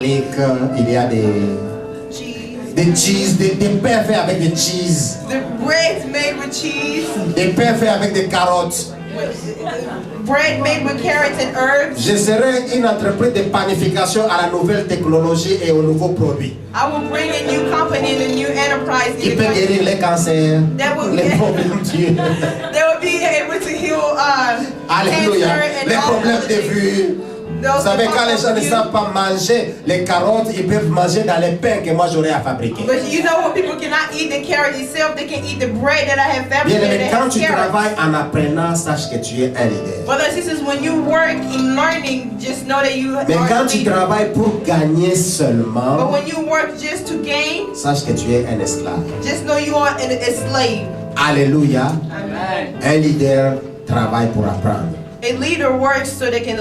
Il y a des cheese, des pains faits avec des cheese. The bread made with cheese. Des pains faits avec des carottes. Bread made with carrots and herbs. Je serai une entreprise de panification à la nouvelle technologie et aux nouveaux produits. I will bring a new company and a new enterprise. Qui peut guérir les cancers, les problèmes d'yeux. They will be able to heal Alléluia. cancer and Les all problèmes de vue. Vous savez, quand les gens ne savent pas manger les carottes, ils peuvent manger dans les pains que moi j'aurais à fabriquer. But you know when people cannot eat the carrot itself, they can eat the bread that I have Bien fabricated. aimé, quand tu travailles en apprenant, sache que tu es un leader. Brothers and sisters, when you work in learning, just know that you Mais are a quand tu leader. travailles pour gagner But seulement, when you work just to gain, sache que tu es un esclave. just know you are a slave. Alléluia. Amen. Un leader travaille pour apprendre. A leader works so they can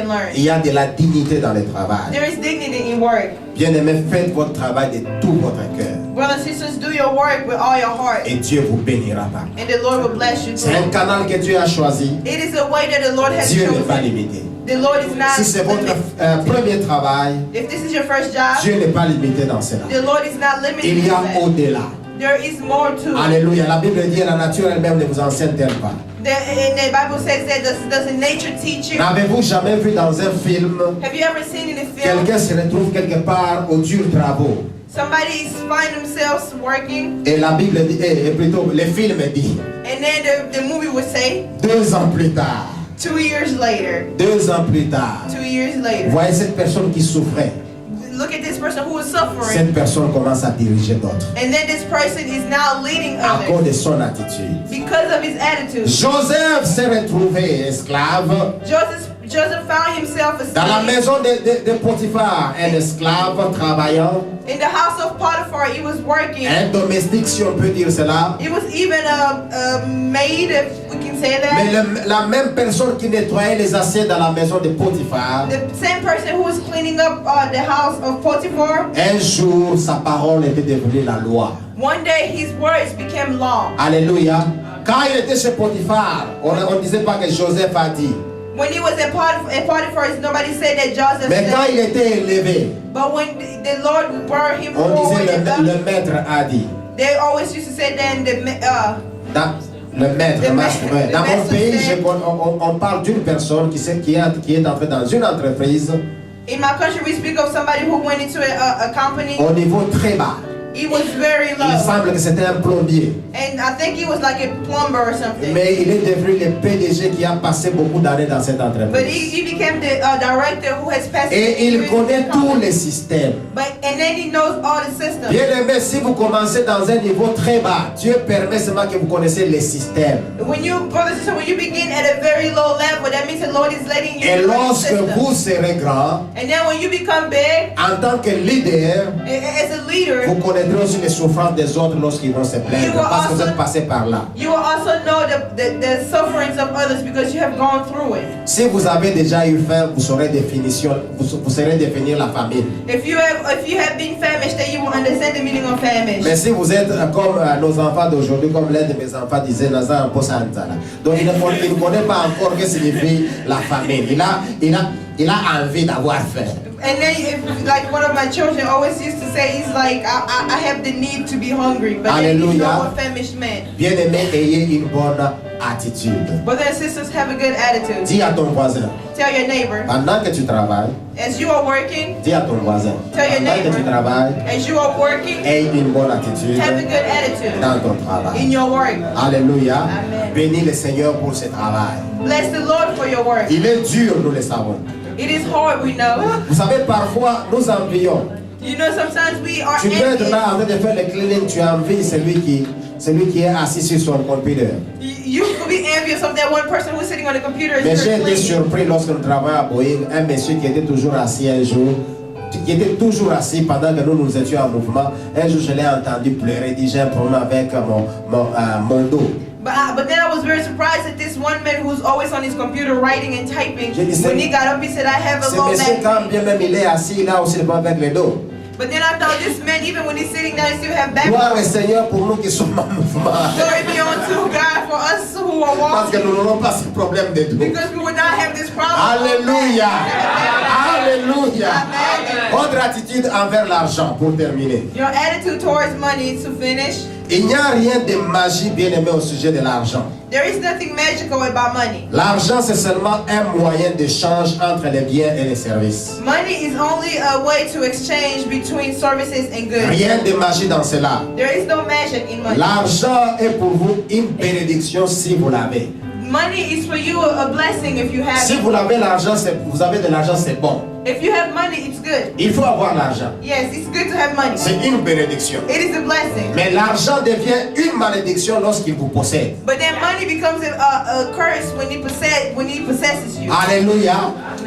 learn. Il y a de la dignité dans le travail. There is dignity in work. Bien aimé, faites votre travail de tout votre cœur. Brothers and sisters, do your work with all your heart, Et Dieu vous bénira par. and the Lord will bless you C'est through un it. canal que Dieu a choisi. It is a way that the Lord has Dieu n'est pas chosen. limité. The Lord is not Si c'est votre limited. premier travail, If this is your first job, Dieu n'est pas limité dans cela. the Lord is not limited. Il y a to that. au-delà. There is more to it. Alléluia. La Bible dit la nature elle-même ne vous enseigne-t-elle pas. And the Bible says that does nature teach you? N'avez-vous jamais vu dans un film Have you ever seen in a film quelqu'un se retrouve quelque part au dur travaux somebody find themselves working, et la Bible dit, et plutôt le film dit, and then the movie would say 2 ans plus tard, 2 years later, 2 ans plus tard, 2 years later. voyez cette personne qui souffrait, Look at this person who was suffering, cette personne commence à diriger d'autres and then this person is now leading à cause others de son attitude. because of his attitude. Joseph s'est retrouvé esclave Joseph found himself a dans la slave. maison de Potiphar, un esclave travaillant, In the house of Potiphar, he was working. un domestique si on peut dire cela. He was even a maid, if we can say Mais that. la même personne qui nettoyait les assiettes dans la maison de Potiphar, The same person who was cleaning up the house of Potiphar, un jour sa parole était devenue la loi. one day his words became law. Alléluia. Quand il était chez Potiphar, on ne disait pas que Joseph a dit. When he was at Potiphar, nobody said that Joseph Mais quand said. il était élevé, But when the Lord brought him on forward, disait le maître a dit. they always used to say then Le maître, Le master. maître, Dans le mon maître, pays, c'est- on parle d'une personne qui est entrée dans une entreprise in my country we speak of somebody who went into a company. au niveau très bas. He was very Il low, semble que c'était un plombier. and I think he was like a plumber or something. Mais il est devenu le PDG qui a passé beaucoup d'années dans cette But entreprise. he became the director who has passed. Et il years connaît in the tous company. les systèmes. And then he knows all the systems. Bien aimé, si vous commencez dans un niveau très bas, Dieu permet seulement que vous connaissez les systèmes. When you, brothers and sisters, when you begin at a very low level, that means the Lord is letting you Et know the lorsque system. vous serez grand, And then when you become big, en tant que leader, as a leader, vous connaîtrez aussi les souffrances des autres lorsqu'ils vont se plaindre, parce que vous êtes passé par là. you will also know the sufferings of others because you have gone through it. Si vous avez déjà eu faim, vous saurez vous saurez définir la famine. If you have been famished, then you will understand the meaning of famine. Mais si vous êtes comme nos enfants d'aujourd'hui, comme l'un de mes enfants disait, Nazar Posantala. Donc il ne connaît pas encore ce que signifie la famine. Il a envie d'avoir faim. And then, like one of my children always used to say, he's like, I have the need to be hungry, but then you know Alléluia. a famished man. Bien aimé, ayez une bonne attitude. Brothers and sisters, have a good attitude. Dis à ton voisin, Tell your neighbor, pendant que tu travailles, as you are working, dis à ton voisin, Tell your pendant que tu neighbor. travailles, as you are working, aie une bonne attitude have a good attitude dans ton travail. in your work. Alléluia. Amen. Bénis le Seigneur pour ce travail. Bless the Lord for your work. Il est dur, nous le savons. It is hard, we know. Vous savez, parfois, nous envions. You know, sometimes we are Tu peux être envious. là en train de faire le cleaning, tu envies celui qui est assis sur son computer. You could be envious of that one person who's sitting on the computer. Mais j'ai été cleaning. surpris lorsque nous travaillions à Boeing, un monsieur qui était toujours assis un jour, qui était toujours assis pendant que nous étions en mouvement. Un jour, je l'ai entendu pleurer, il dit, j'ai un problème avec mon dos. But then I was very surprised at this one man who's always on his computer writing and typing. J'ai dit, When he got up, he said, I have a Ce low monsieur, back quand pain. bien même il est assis, il a aussi le problème avec le dos. But then I thought this man, even when he's sitting down, he still have back. Gloire au Seigneur pour nous qui sommes en mouvement. Glory be unto God for us who are Parce que walking. nous n'aurons pas ce problème de dos. Because we would not have this problem. Alléluia. Alléluia. Amen. Autre attitude envers l'argent pour terminer. Your attitude towards money, to finish. Il n'y a rien de magique, bien aimé, au sujet de l'argent. There is nothing magical about money. L'argent, c'est seulement un moyen d'échange entre les biens et les services. Money is only a way to exchange between services and goods. Rien de magie dans cela. There is no magic in money. L'argent est pour vous une bénédiction si vous l'avez. Money is for you a blessing if you have Si it. vous avez l'argent, vous avez de l'argent, c'est bon. If you have money, it's good. Il faut avoir l'argent. Yes, it's good to have money. C'est une bénédiction. It is a blessing. Mais l'argent devient une malédiction lorsqu'il vous possède. But then money becomes a curse when it possesses you. Alléluia.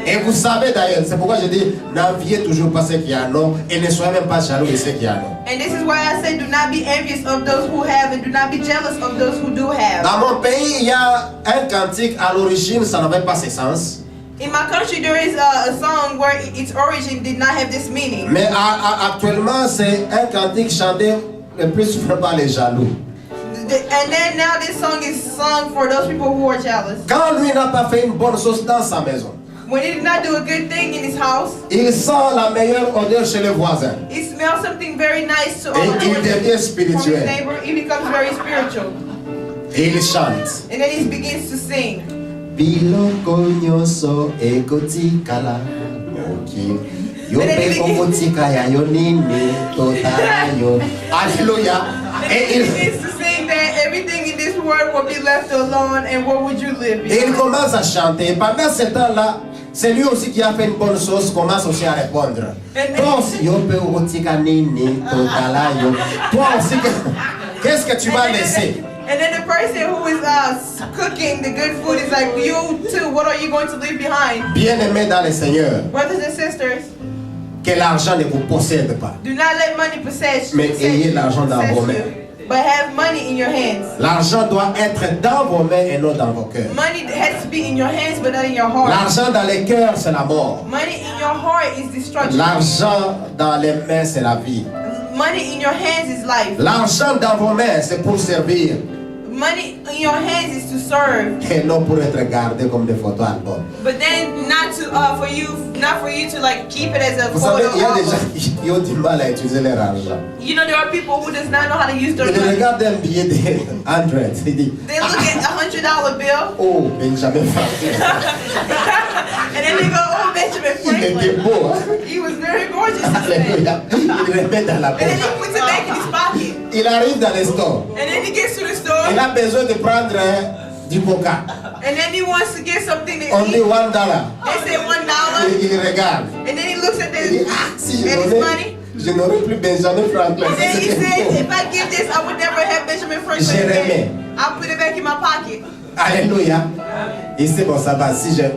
Et vous savez d'ailleurs, c'est pourquoi je dis, n'enviez toujours pas ceux qui en ont et ne soyez même pas jaloux de ceux qui en ont. And this is why I say do not be envious of those who have and do not be jealous of those who do have. Dans mon pays, il y a un cantique, à l'origine, ça n'avait pas ce sens. In my country, there is a song where its origin did not have this meaning. Mais actuellement, c'est un cantique chanté le plus souvent par les jaloux. And then now this song is sung for those people who are jealous. Quand lui n'a pas fait une bonne chose dans sa maison, When he did not do a good thing in his house, il sent la meilleure odeur chez les voisins. he smells something very nice to Et il devient from his spirituel. neighbor. He becomes very spiritual. Et il chante. And then he begins to sing. Biloko nyoso ekotikala. Ok. Yope omotika ya yonini totalayo. Alléluia. And Et he il, begins to sing that everything in this world will be left alone, and where would you live? et il commence à chanter. Pendant ce temps-là, c'est lui aussi qui a fait une bonne chose, commence aussi à répondre. Toi aussi, yope omotika nini totalayo. Toi aussi, qu'est-ce que tu vas laisser? And then the person who is cooking the good food is like, you too, what are you going to leave behind? Bien-aimés dans le Seigneur, Brothers and sisters, que l'argent ne vous possède pas. do not let money possess Mais ayez l'argent dans vos mains. you, but have money in your hands. L'argent doit être dans vos mains et non dans vos cœurs. Money has to be in your hands, but not in your heart. L'argent dans les cœurs, c'est la mort. Money in your heart is destruction. L'argent dans les mains, c'est la vie. Money in your hands is life. L'argent dans vos mains, c'est pour servir Money in your hands is to serve, et non pour être gardé comme des photos albums. but then not for you to like keep it as a Vous savez, photo il y a des gens album. qui ont du mal à utiliser leur argent. You know, there are people who does not know how to use their Ils money. regardent un billet de 100, ils disent, They look at $100 bill oh, Benjamin Franklin, and then they go, oh, Benjamin il était Franklin. beau. Hein? He was very gorgeous. This man. Alléluia. Il le met dans la And then poche. he puts it back in his pocket. Il arrive dans les stores. And then he gets to the store. Il a besoin de prendre du coca. And then he wants to get something to On dit eat. $1. They say $1. Il regarde. And then he looks at Il dit, this ah, si and his je money. je n'aurais plus Benjamin Franklin. And then he C'était says, beau. if I give this, I would never have Benjamin Franklin Je remets. again. I'll put it back in my pocket. Alléluia. Et c'est bon, ça va.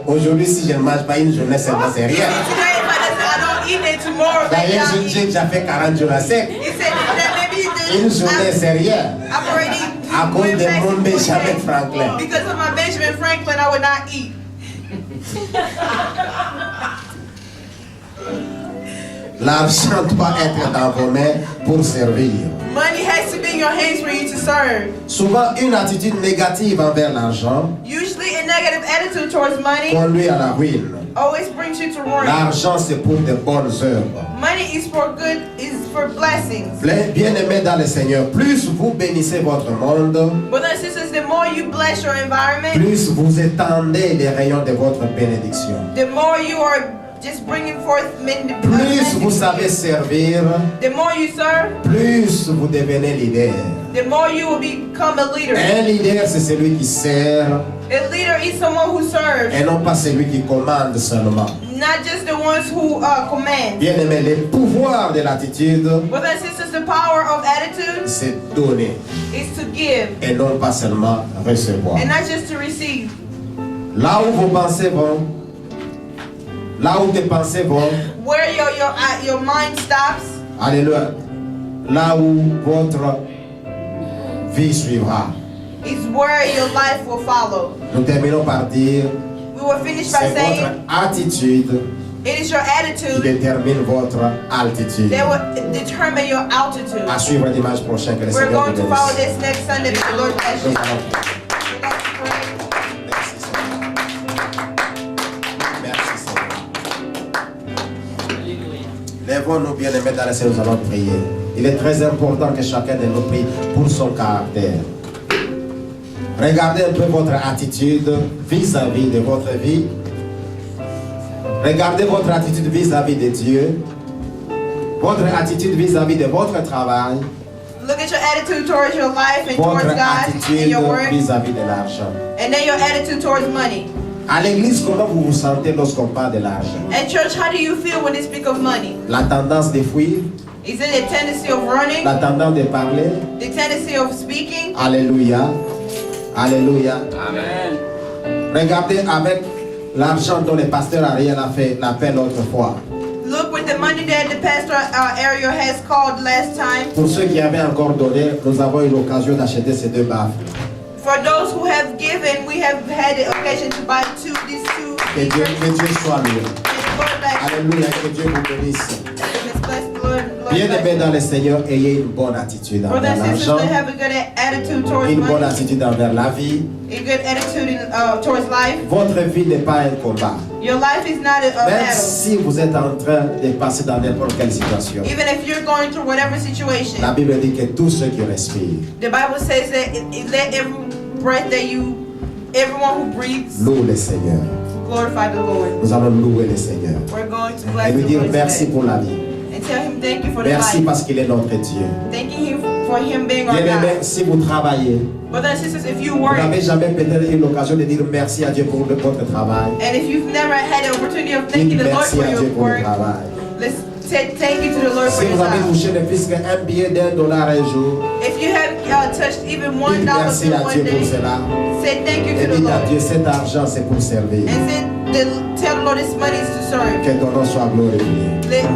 Aujourd'hui, si je ne mange pas une journée, c'est bon, c'est He rien. said, today if I don't eat it, tomorrow maybe D'ailleurs, I'll j'ai eat. déjà fait 40 jours à sec. He said that maybe Une journée, c'est rien. I've already À cause went de back mon to Benjamin food Franklin. because of my Benjamin Franklin, I would not eat. L'argent doit être dans vos mains pour servir. Money has to be in your hands for you to serve. Souvent, une attitude négative envers l'argent Usually a negative attitude towards money conduit à la ruine. always brings you to ruin. L'argent, c'est pour de bonnes œuvres. Money is for good, is for blessings. Bien-aimés dans le Seigneur, plus vous bénissez votre monde, Brothers and sisters, the more you bless your environment, plus vous étendez les rayons de votre bénédiction. the more you are just bringing forth Plus vous savez servir, the more you serve, plus vous devenez leader. the more you will become a leader. Un leader, c'est celui qui sert A leader is someone who serves, et non pas celui qui commande seulement. not just the ones who command. Bien-aimés, le pouvoir de l'attitude, Brothers and sisters, the power of attitude c'est donner is to give et non pas seulement recevoir. and not just to receive. Là où vos pensées vont, là où tes pensées vont, Where your mind stops, alléluia, là où votre vie suivra. is where your life will follow. Nous terminons par dire, We will finish by c'est votre saying attitude It is your qui attitude détermine votre altitude. that will determine your altitude. À suivre dimanche prochain, que le We're Seigneur going vous to follow bénisse. this next Sunday. May the Lord bless you. Nous allons prier. Let's pray. Merci Seigneur. Merci Seigneur. Lèvons-nous bien-aimés dans le Seigneur, nous allons prier. Il est très important que chacun de nous prie pour son caractère. Regardez un peu votre attitude vis-à-vis de votre vie. Regardez votre attitude vis-à-vis de Dieu. Votre attitude vis-à-vis de votre travail. Look at your attitude towards your life and towards Votre God and attitude your work. vis-à-vis de l'argent. And then your attitude towards money. À l'église, comment vous vous sentez lorsqu'on parle de l'argent? At church, how do you feel when they speak of money? La tendance de fuir, Is it a tendency of running? la tendance de parler. The tendency of speaking? Alléluia. Alléluia. Amen. Regardez avec l'argent dont le pasteur Ariel a fait l'appel autrefois. Look with the money that the pastor Ariel has called last time. Pour ceux qui avaient encore donné, nous avons eu l'occasion d'acheter ces deux baffes. For those who have given, we have had the occasion to buy these two. Que Dieu soit loué. May the Lord bless you. Alléluia, que Dieu vous bénisse. Let's bless the Lord. Bien-aimés Bless dans le Seigneur, ayez une bonne attitude you. envers Brothers and sisters, l'argent, have a good attitude towards une bonne money, attitude envers la vie. a good attitude towards life. Votre vie n'est pas un combat. Your life is not a Même battle. si vous êtes en train de passer dans n'importe quelle situation, Even if you're going through whatever situation, la Bible dit que tous ceux qui respirent the Bible says that let every breath that everyone who breathes, louent le Seigneur. glorify the Lord. Nous allons louer le Seigneur We're going to et bless lui the dire Lord merci today. pour la vie. And tell him thank you for the Merci life. parce qu'il est notre Dieu. Thanking him for him being our Bien-aimés, God. si vous travaillez, Brothers and sisters, if you vous work, n'avez jamais peut-être eu l'occasion de dire merci à Dieu pour votre travail. and if you've never had the opportunity of thanking Dites the Lord merci for à Dieu your pour le work, travail. let's say thank you to the Lord for Si your vous avez job. touché ne plus qu'un billet $1 un jour, If you have touched even $1 dites merci in à one Dieu pour day, cela. say thank you Et to the dites à Lord. Dieu, cet argent c'est pour servir. And tell the Lord this money is to serve. Que ton nom soit glorifié.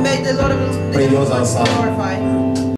May the Lord of Prions the ensemble. glorified.